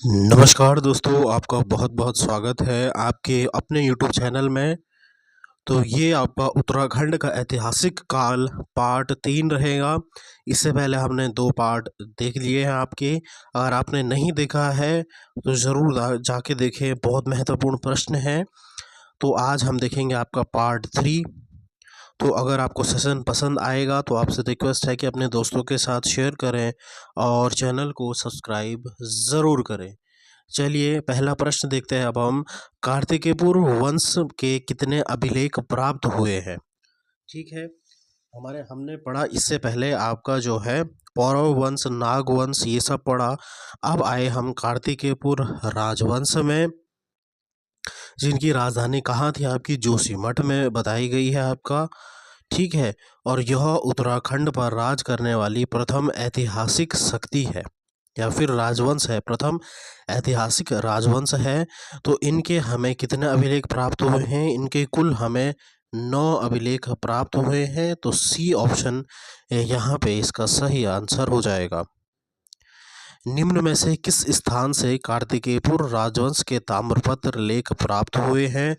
नमस्कार दोस्तों, आपका बहुत-बहुत स्वागत है आपके अपने यूट्यूब चैनल में। तो ये आपका उत्तराखंड का ऐतिहासिक काल पार्ट 3 रहेगा। इससे पहले हमने 2 पार्ट देख लिए हैं आपके। अगर आपने नहीं देखा है तो ज़रूर जाके देखें, बहुत महत्वपूर्ण प्रश्न हैं। तो आज हम देखेंगे आपका पार्ट 3। तो अगर आपको सेशन पसंद आएगा तो आपसे रिक्वेस्ट है कि अपने दोस्तों के साथ शेयर करें और चैनल को सब्सक्राइब ज़रूर करें। चलिए पहला प्रश्न देखते हैं अब हम। कार्तिकेयपुर वंश के कितने अभिलेख प्राप्त हुए हैं? ठीक है, हमने पढ़ा इससे पहले आपका जो है पौरव वंश, नाग वंश, ये सब पढ़ा। अब आए हम कार्तिकेयपुर राजवंश में, जिनकी राजधानी कहाँ थी आपकी? जोशीमठ में बताई गई है आपका। ठीक है, और यह उत्तराखंड पर राज करने वाली प्रथम ऐतिहासिक शक्ति है या फिर राजवंश है, प्रथम ऐतिहासिक राजवंश है। तो इनके हमें कितने अभिलेख प्राप्त हुए हैं? इनके कुल हमें 9 अभिलेख प्राप्त हुए हैं। तो सी ऑप्शन यहाँ पे इसका सही आंसर हो जाएगा। निम्न में से किस स्थान से कार्तिकेयपुर राजवंश के ताम्रपत्र लेख प्राप्त हुए हैं?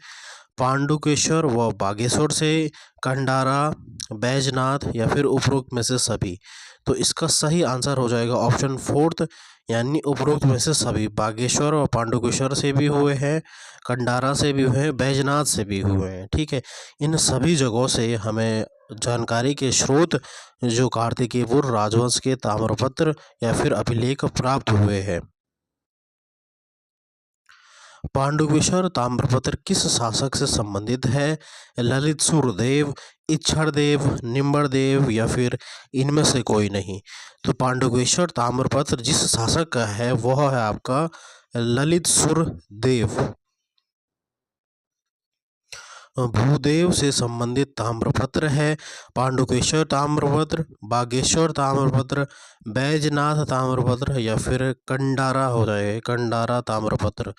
पांडुकेश्वर व बागेश्वर से, कंडारा, बैजनाथ या फिर उपरोक्त में से सभी। तो इसका सही आंसर हो जाएगा ऑप्शन फोर्थ, यानी उपरोक्त में से सभी। बागेश्वर और पांडुकेश्वर से भी हुए हैं, कंडारा से भी हुए हैं, बैजनाथ से भी हुए हैं। ठीक है, इन सभी जगहों से हमें जानकारी के स्रोत जो कार्तिकेयपुर राजवंश के ताम्रपत्र या फिर अभिलेख प्राप्त हुए हैं। पांडुकेश्वर ताम्रपत्र किस शासक से संबंधित है? ललित सुरदेव, इच्छड़देव, निम्बरदेव या फिर इनमें से कोई नहीं। तो पांडुकेश्वर ताम्रपत्र जिस शासक का है वह है आपका ललित सुरदेव। भूदेव से संबंधित ताम्रपत्र है पांडुकेश्वर ताम्रपत्र, बागेश्वर ताम्रपत्र, बैजनाथ ताम्रपत्र या फिर कंडारा हो जाएगा, कंडारा ताम्रपत्र।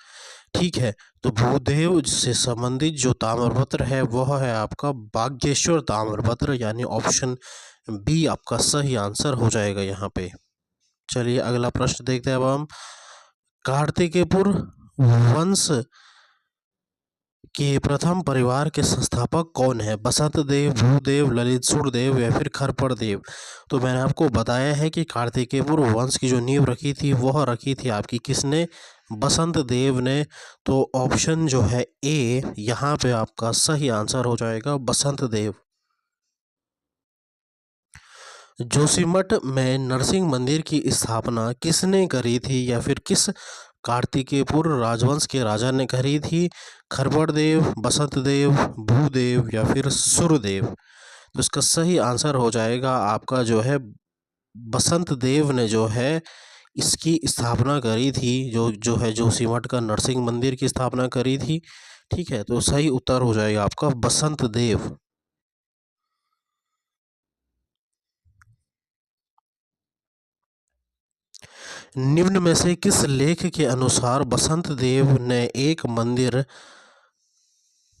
ठीक है, तो भूदेव से संबंधित जो ताम्रपत्र है वह है आपका बागेश्वर ताम्रपत्र, यानी ऑप्शन बी आपका सही आंसर हो जाएगा यहाँ पे। चलिए अगला प्रश्न देखते हैं अब हम। कार्तिकेयपुर वंश के प्रथम परिवार के संस्थापक कौन है? बसंत देव, भूदेव, ललित सुरदेव या फिर खरपर देव। तो मैंने आपको बताया है कि कार्तिकेयपुर वंश की जो नींव रखी थी वह रखी थी आपकी किसने? बसंत देव ने। तो ऑप्शन जो है ए यहाँ पे आपका सही आंसर हो जाएगा, बसंत देव। जोशीमठ में नरसिंह मंदिर की स्थापना किसने करी थी या फिर किस कार्तिकेयपुर राजवंश के राजा ने करी थी? खरबड़ देव, बसंत देव, भूदेव या फिर सुरदेव। तो इसका सही आंसर हो जाएगा आपका जो है बसंत देव ने जो है इसकी स्थापना करी थी, जो है जोशीमठ का नरसिंह मंदिर की स्थापना करी थी। ठीक है, तो सही उत्तर हो जाएगा आपका बसंत देव। निम्न में से किस लेख के अनुसार बसंत देव ने एक मंदिर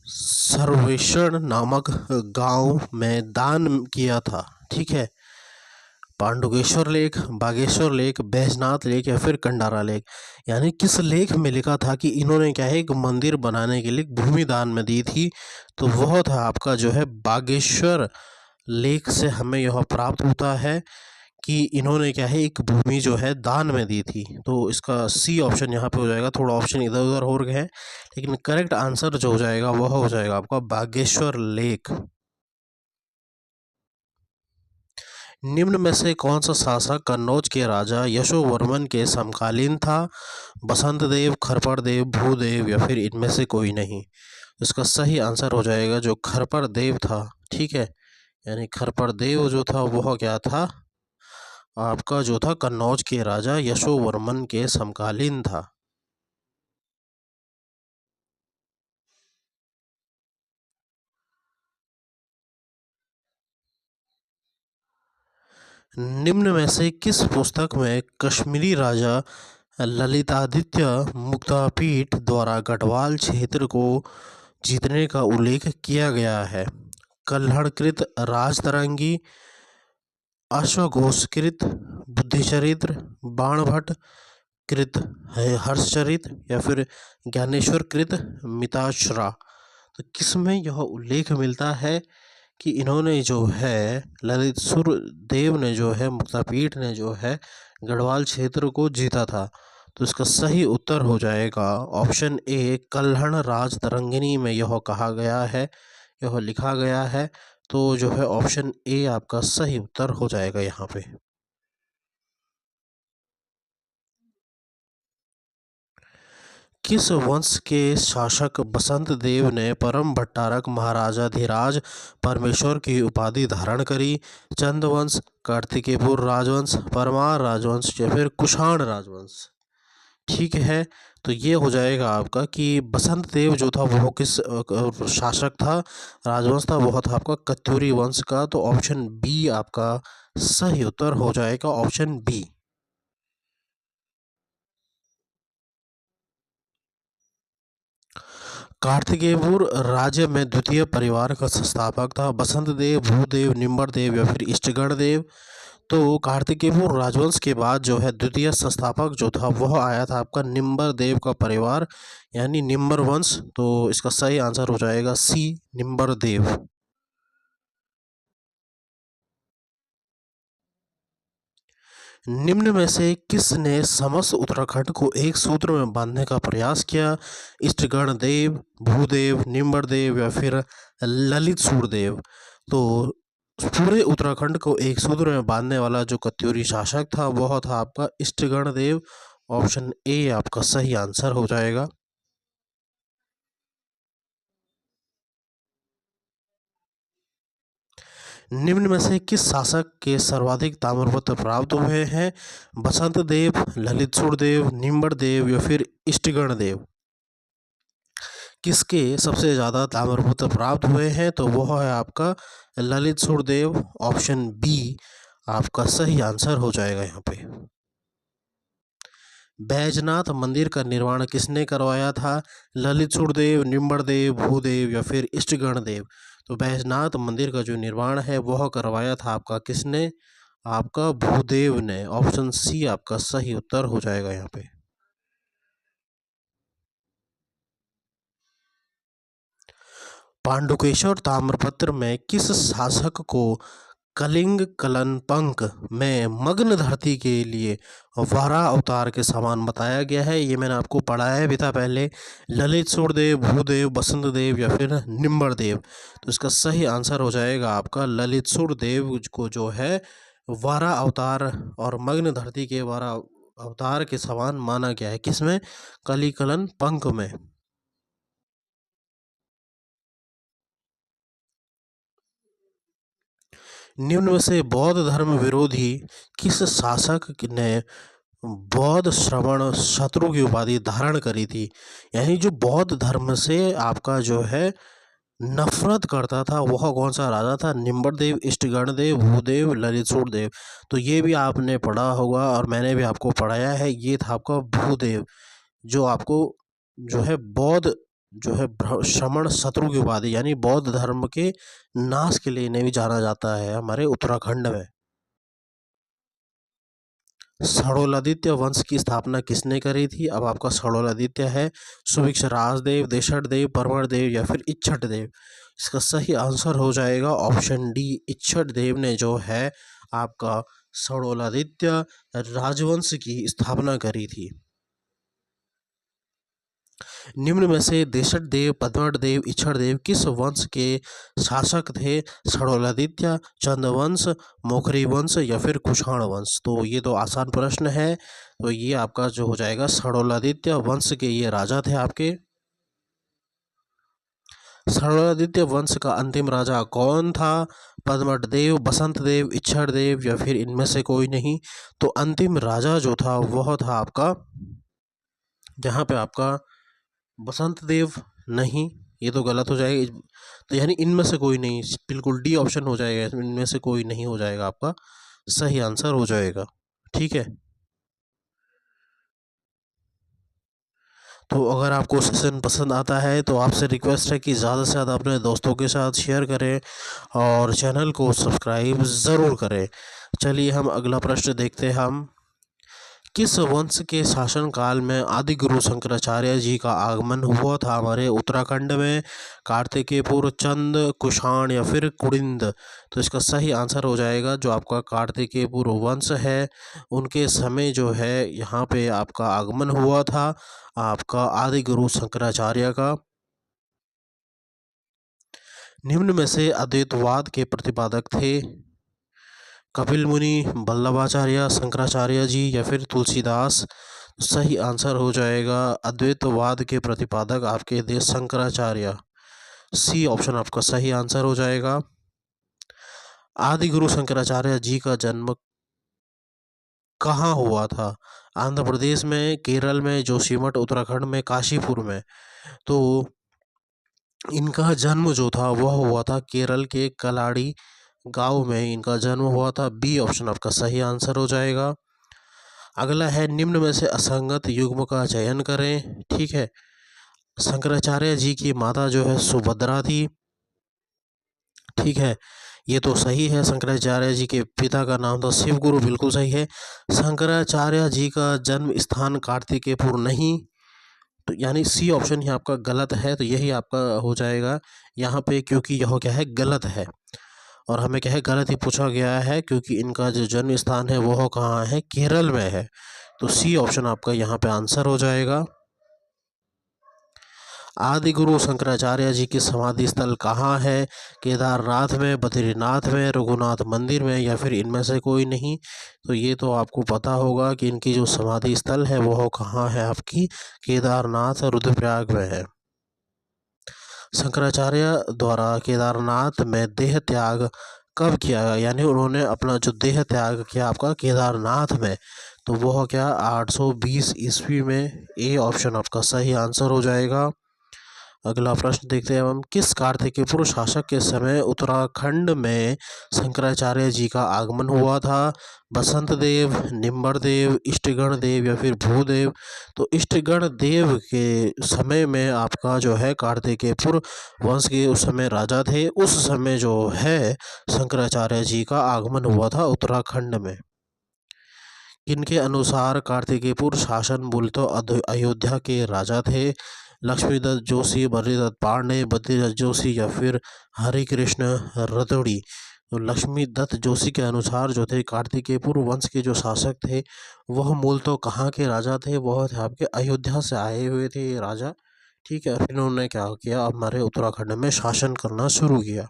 सर्वेक्षण नामक गांव में दान किया था? ठीक है, पांडुकेश्वर लेख, बागेश्वर लेख, बैजनाथ लेख या फिर कंडारा लेख। यानी किस लेख में लिखा था कि इन्होंने क्या है एक मंदिर बनाने के लिए भूमि दान में दी थी? तो वह था आपका जो है बागेश्वर लेख से हमें यह प्राप्त होता है कि इन्होंने क्या है एक भूमि जो है दान में दी थी। तो इसका सी ऑप्शन यहाँ पे हो जाएगा। थोड़ा ऑप्शन इधर उधर हो गए हैं, लेकिन करेक्ट आंसर जो हो जाएगा वह हो जाएगा आपका बागेश्वर लेक। निम्न में से कौन सा शासक कन्नौज के राजा यशोवर्मन के समकालीन था? बसंत देव, खरपर देव, भूदेव या फिर इनमें से कोई नहीं। इसका सही आंसर हो जाएगा जो खरपर देव था। ठीक है, यानी खरपर देव जो था वह क्या था आपका जो था कन्नौज के राजा यशोवर्मन के समकालीन था। निम्न में से किस पुस्तक में कश्मीरी राजा ललितादित्य मुक्तापीठ द्वारा गढ़वाल क्षेत्र को जीतने का उल्लेख किया गया है? कल्हड़कृत, राजतरंगी, अश्वघोषकृत, बुद्धिचरित्र, बाणभट्ट, कृत है हर्षचरित या फिर ज्ञानेश्वर कृत मिताश्रा। तो किसमें यह उल्लेख मिलता है कि इन्होंने जो है ललित सुरदेव ने जो है मुक्तापीठ ने जो है गढ़वाल क्षेत्र को जीता था। तो इसका सही उत्तर हो जाएगा ऑप्शन ए, कल्हण राज तरंगिणी में यह कहा गया है, यह लिखा गया है। तो जो है ऑप्शन ए आपका सही उत्तर हो जाएगा यहाँ पे। किस वंश के शासक बसंत देव ने परम भट्टारक महाराजाधिराज परमेश्वर की उपाधि धारण करी? चंदवंश, कार्तिकेयपुर राजवंश, परमार राजवंश या फिर कुषाण राजवंश? ठीक है, तो ये हो जाएगा आपका कि बसंत देव जो था वो किस शासक था, राजवंश था, वो था आपका कत्यूरी वंश का। तो ऑप्शन बी आपका सही उत्तर हो जाएगा, ऑप्शन बी। कार्तिकेयपुर राज्य में द्वितीय परिवार का संस्थापक था बसंत देव, भूदेव, निम्बर देव या फिर इष्टगण देव? तो कार्तिकेयपुर राजवंश के बाद जो है द्वितीय संस्थापक जो था वह आया था आपका निम्बर देव का परिवार, यानी निम्बर वंश। तो इसका सही आंसर हो जाएगा सी, निम्बर देव। निम्न में से किसने समस्त उत्तराखंड को एक सूत्र में बांधने का प्रयास किया? इष्टगण देव, भूदेव, निम्बर देव या फिर ललित सूरदेव? तो पूरे उत्तराखंड को एक सूत्र में बांधने वाला जो कत्यूरी शासक था वह था आपका इष्टगण देव। ऑप्शन ए आपका सही आंसर हो जाएगा। निम्न में से किस शासक के सर्वाधिक ताम्रपत्र प्राप्त हुए हैं? बसंत देव, ललित सूरदेव, निम्बर देव या फिर इष्टगण देव? किसके सबसे ज़्यादा ताम्रपत्र प्राप्त हुए हैं? तो वह है आपका ललित सूरदेव। ऑप्शन बी आपका सही आंसर हो जाएगा यहाँ पे। बैजनाथ मंदिर का निर्माण किसने करवाया था? ललित सूरदेव, निम्बर देव, भूदेव या फिर इष्टगण देव? तो बैजनाथ मंदिर का जो निर्माण है वह करवाया था आपका किसने? आपका भूदेव ने। ऑप्शन सी आपका सही उत्तर हो जाएगा यहाँ पे। पांडुकेश्वर ताम्रपत्र में किस शासक को कलिंग कलनपंक में मग्न धरती के लिए वाराह अवतार के समान बताया गया है? ये मैंने आपको पढ़ाया भी था पहले। ललित सूरदेव, भूदेव, बसंत देव या फिर निम्बर देव? तो इसका सही आंसर हो जाएगा आपका ललित सूरदेव को जो है वाराह अवतार और मग्न धरती के वाराह अवतार के समान माना गया है। किसमें? कलिकलन पंक में। निम्न में से बौद्ध धर्म विरोधी किस शासक ने बौद्ध श्रवण शत्रु की उपाधि धारण करी थी? यानी जो बौद्ध धर्म से आपका जो है नफरत करता था वह कौन सा राजा था? निम्बर देव, इष्टगण देव, भूदेव, ललित सूरदेव? तो ये भी आपने पढ़ा होगा और मैंने भी आपको पढ़ाया है। ये था आपका भूदेव, जो आपको जो है बौद्ध जो है श्रमण शत्रु की उपाधि यानी बौद्ध धर्म के नाश के लिए इन्हें भी जाना जाता है हमारे उत्तराखंड में। सड़ोलादित्य वंश की स्थापना किसने करी थी? अब आपका सड़ोलादित्य है सुभिक्ष राजदेव, देशट देव, परमर देव या फिर इच्छट देव? इसका सही आंसर हो जाएगा ऑप्शन डी, इच्छट देव ने जो है आपका सड़ोलादित्य राजवंश की स्थापना करी थी। निम्न में से देशट देव, पद्मट देव, इच्छट देव किस वंश के शासक थे? सड़ोलादित्य, चंदवंश, मोखरी वंश या फिर कुषाण वंश? तो ये तो आसान प्रश्न है। तो ये आपका जो हो जाएगा सड़ोलादित्य वंश के ये राजा थे आपके। सड़ोलादित्य वंश का अंतिम राजा कौन था? पद्मट देव, बसंत देव, इच्छट देव या फिर इनमें से कोई नहीं? तो अंतिम राजा जो था वह था आपका, जहाँ पे आपका बसंत देव नहीं, ये तो गलत हो जाएगा। तो यानी इनमें से कोई नहीं, बिल्कुल डी ऑप्शन हो जाएगा, इनमें से कोई नहीं हो जाएगा आपका सही आंसर हो जाएगा। ठीक है, तो अगर आपको सेशन पसंद आता है तो आपसे रिक्वेस्ट है कि ज़्यादा से ज़्यादा अपने दोस्तों के साथ शेयर करें और चैनल को सब्सक्राइब ज़रूर करें। चलिए हम अगला प्रश्न देखते हैं। हम किस वंश के शासनकाल में आदि गुरु शंकराचार्य जी का आगमन हुआ था हमारे उत्तराखंड में? कार्तिकेय, चंद, कुषाण या फिर कुड़िंद? तो इसका सही आंसर हो जाएगा जो आपका कार्तिकेय वंश है, उनके समय जो है यहाँ पे आपका आगमन हुआ था आपका आदि गुरु शंकराचार्य का। निम्न में से अद्वैतवाद के प्रतिपादक थे? कपिल मुनि, वल्लभाचार्य, शंकराचार्य जी या फिर तुलसीदास? सही आंसर हो जाएगा अद्वैतवाद के प्रतिपादक आपके थे शंकराचार्य। सी ऑप्शन आपका सही आंसर हो जाएगा। आदि गुरु शंकराचार्य जी का जन्म कहाँ हुआ था? आंध्र प्रदेश में, केरल में, जोशीमठ, उत्तराखंड में, काशीपुर में? तो इनका जन्म जो था वह हुआ था केरल के कलाड़ी गांव में इनका जन्म हुआ था। बी ऑप्शन आपका सही आंसर हो जाएगा। अगला है निम्न में से असंगत युग्म का चयन करें। ठीक है, शंकराचार्य जी की माता जो है सुभद्रा थी। ठीक है, ये तो सही है। शंकराचार्य जी के पिता का नाम था शिव गुरु, बिल्कुल सही है। शंकराचार्य जी का जन्म स्थान कार्तिकेयपुर नहीं, तो यानी सी ऑप्शन ही आपका गलत है, तो यही आपका हो जाएगा यहाँ पे, क्योंकि यह क्या है गलत है और हमें क्या है गलत ही पूछा गया है, क्योंकि इनका जो जन्म स्थान है वह कहाँ है? केरल में है। तो सी ऑप्शन आपका यहाँ पे आंसर हो जाएगा। आदि गुरु शंकराचार्य जी की समाधि स्थल कहाँ है? केदारनाथ में, बद्रीनाथ में, रघुनाथ मंदिर में या फिर इनमें से कोई नहीं? तो ये तो आपको पता होगा कि इनकी जो समाधि स्थल है वह कहाँ है? आपकी केदारनाथ रुद्रप्रयाग में है। शंकराचार्य द्वारा केदारनाथ में देह त्याग कब किया गया? यानी उन्होंने अपना जो देह त्याग किया आपका केदारनाथ में, तो वह क्या 820 ईस्वी में? ए ऑप्शन आपका सही आंसर हो जाएगा। अगला प्रश्न देखते हैं हम, किस कार्तिकेय शासक के समय उत्तराखंड में शंकराचार्य जी का आगमन हुआ था? बसंत देव, निम्बर देव, इष्टगण देव या फिर भूदेव? तो इष्टगण देव के समय में आपका जो है कार्तिकेयपुर वंश के उस समय राजा थे, उस समय जो है शंकराचार्य जी का आगमन हुआ था उत्तराखंड में। इनके अनुसार कार्तिकेयपुर शासन मूलतः अयोध्या के राजा थे? लक्ष्मीदत्त जोशी, बद्रीदत्त पांडे, बद्रीदत्त जोशी या फिर हरिकृष्ण रतोड़ी? तो लक्ष्मीदत्त जोशी के अनुसार जो थे कार्तिकेयपुर वंश के जो शासक थे वह मूलतः कहाँ के राजा थे? वह थे आपके अयोध्या से आए हुए थे ये राजा। ठीक है, फिर इन्होंने क्या किया, हमारे उत्तराखंड में शासन करना शुरू किया।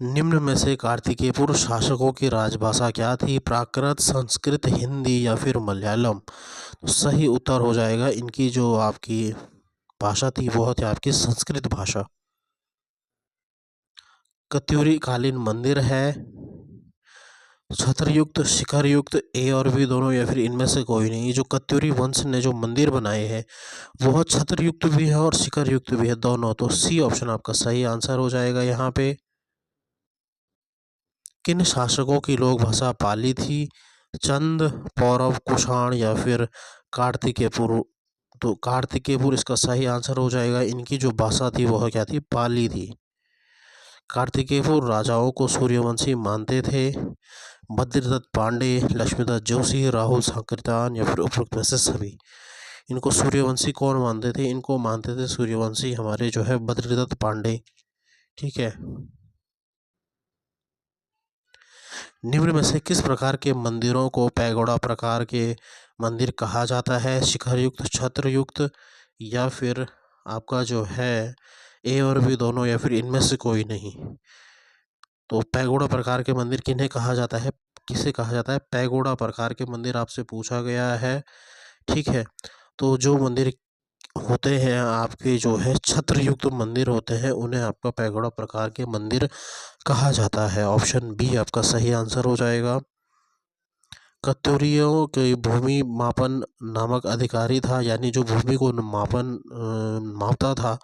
निम्न में से कार्तिकेयपुर शासकों की राजभाषा क्या थी? प्राकृत, संस्कृत, हिंदी या फिर मलयालम? तो सही उत्तर हो जाएगा इनकी जो आपकी भाषा थी वह थी आपकी संस्कृत भाषा। कत्यूरी कालीन मंदिर है छत्रयुक्त, शिखरयुक्त, ए और बी दोनों या फिर इनमें से कोई नहीं? जो कत्यूरी वंश ने जो मंदिर बनाए हैं वह छत्रयुक्त भी है और शिखरयुक्त भी है, दोनों। तो सी ऑप्शन आपका सही आंसर हो जाएगा यहाँ पे। किन शासकों की लोक भाषा पाली थी? चंद, पौरव, कुषाण या फिर कार्तिकेयपुर? तो कार्तिकेयपुर इसका सही आंसर हो जाएगा। इनकी जो भाषा थी वह क्या थी? पाली थी। कार्तिकेयपुर राजाओं को सूर्यवंशी मानते थे? बद्रीदत्त पांडे, लक्ष्मीदत्त जोशी, राहुल सांकृत्यायन या फिर उपरोक्त में से सभी? इनको सूर्यवंशी कौन मानते थे? इनको मानते थे सूर्यवंशी हमारे जो है बद्रीदत्त पांडे। ठीक है, निम्न में से किस प्रकार के मंदिरों को पैगोडा प्रकार के मंदिर कहा जाता है? शिखरयुक्त, छत्रयुक्त या फिर आपका जो है ए और बी दोनों या फिर इनमें से कोई नहीं? तो पैगोडा प्रकार के मंदिर किन्हें कहा जाता है? किसे कहा जाता है? पैगोडा प्रकार के मंदिर आपसे पूछा गया है। ठीक है, तो जो मंदिर होते हैं आपके जो है छत्रयुक्त मंदिर होते हैं उन्हें आपका पैगोडा प्रकार के मंदिर कहा जाता है। ऑप्शन बी आपका सही आंसर हो जाएगा। कत्यूरियों के भूमि मापन नामक अधिकारी था, यानी जो भूमि को मापता था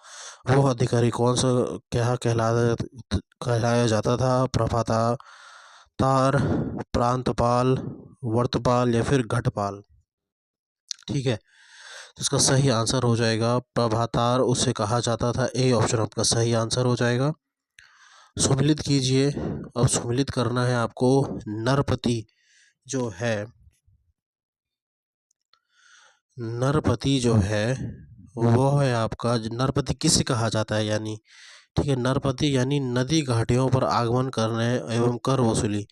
वो अधिकारी कौन सा क्या कहलाया जाता था? प्रभातार, प्रांतपाल, वर्तपाल या फिर घटपाल? ठीक है, तो इसका सही आंसर हो जाएगा प्रभातार, उसे कहा जाता था। ए ऑप्शन आपका सही आंसर हो जाएगा। सुमिलित कीजिए। अब सुमिलित करना है आपको। नरपति जो है, नरपति जो है वो है आपका, नरपति किसे कहा जाता है, यानी ठीक है, नरपति यानी नदी घाटियों पर आगमन करने एवं कर वसूली।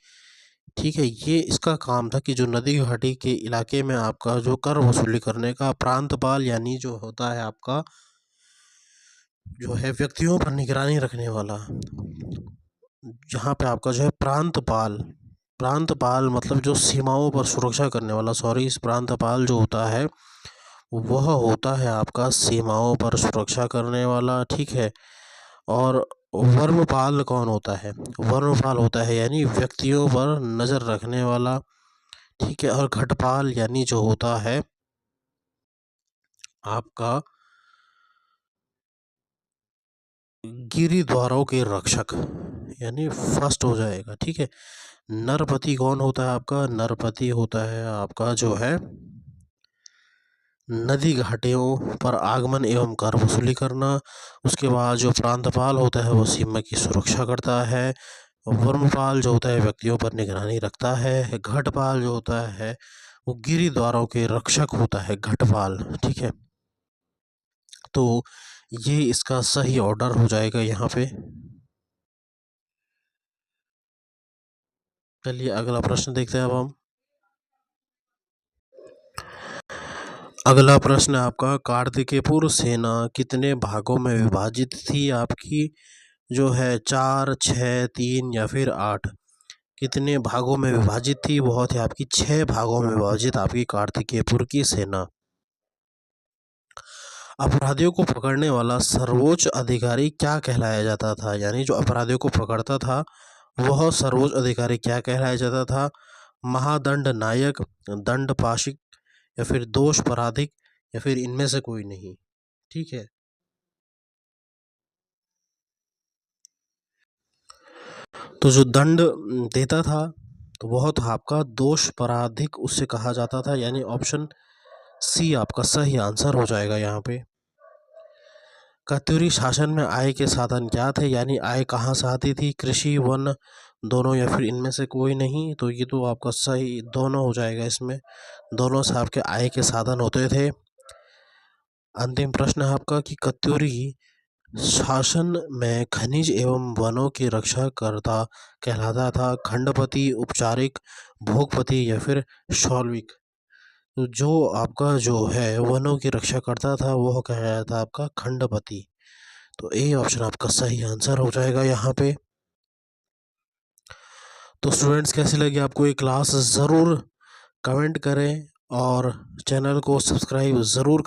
ठीक है, ये इसका काम था कि जो नदी घाटी के इलाके में आपका जो कर वसूली करने का प्रांतपाल, यानी जो होता है आपका जो है व्यक्तियों पर निगरानी रखने वाला, जहाँ पे आपका जो है प्रांतपाल, प्रांतपाल मतलब जो सीमाओं पर सुरक्षा करने वाला, सॉरी, इस प्रांतपाल जो होता है वह होता है आपका सीमाओं पर सुरक्षा करने वाला। ठीक है, और वर्मपाल कौन होता है? वर्मपाल होता है यानी व्यक्तियों पर नज़र रखने वाला। ठीक है, और घटपाल यानी जो होता है आपका गिरिद्वारों के रक्षक, यानी फर्स्ट हो जाएगा। ठीक है, नरपति कौन होता है आपका? नरपति होता है आपका जो है नदी घाटियों पर आगमन एवं कर वसूली करना। उसके बाद जो प्रांतपाल होता है वो सीमा की सुरक्षा करता है। वर्मपाल जो होता है व्यक्तियों पर निगरानी रखता है। घटपाल जो होता है वो गिरिद्वारों के रक्षक होता है, घटपाल। ठीक है, तो ये इसका सही ऑर्डर हो जाएगा यहाँ पे। चलिए अगला प्रश्न देखते हैं अब हम। अगला प्रश्न आपका, कार्तिकेयपुर सेना कितने भागों में विभाजित थी आपकी? जो है 4, 6, 3 या फिर 8, कितने भागों में विभाजित थी? बहुत है आपकी 6 भागों में विभाजित आपकी कार्तिकेयपुर की सेना। अपराधियों को पकड़ने वाला सर्वोच्च अधिकारी क्या कहलाया जाता था? यानी जो अपराधियों को पकड़ता था वह सर्वोच्च अधिकारी क्या कहलाया जाता था? महादंड नायक, दंड पाशिक, या फिर दोष पराधिक, या फिर इनमें से कोई नहीं। ठीक है, तो जो दंड देता था तो वह था आपका दोष पराधिक, उससे कहा जाता था, यानी ऑप्शन सी आपका सही आंसर हो जाएगा यहाँ पे। कत्यूरी शासन में आय के साधन क्या थे? यानी आय कहाँ से आती थी? कृषि, वन, दोनों, या फिर इनमें से कोई नहीं? तो ये तो आपका सही दोनों हो जाएगा, इसमें दोनों से आपके आय के साधन होते थे। अंतिम प्रश्न है आपका कि कत्यूरी शासन में खनिज एवं वनों की रक्षा करता कहलाता था खंडपति, उपचारिक, भोगपति, या फिर शौल्विक? तो जो आपका जो है वनों की रक्षा करता था वह कहलाता था आपका खंडपति। तो ए ऑप्शन आपका सही आंसर हो जाएगा यहाँ पे। तो स्टूडेंट्स, कैसी लगी आपको ये क्लास? ज़रूर कमेंट करें और चैनल को सब्सक्राइब ज़रूर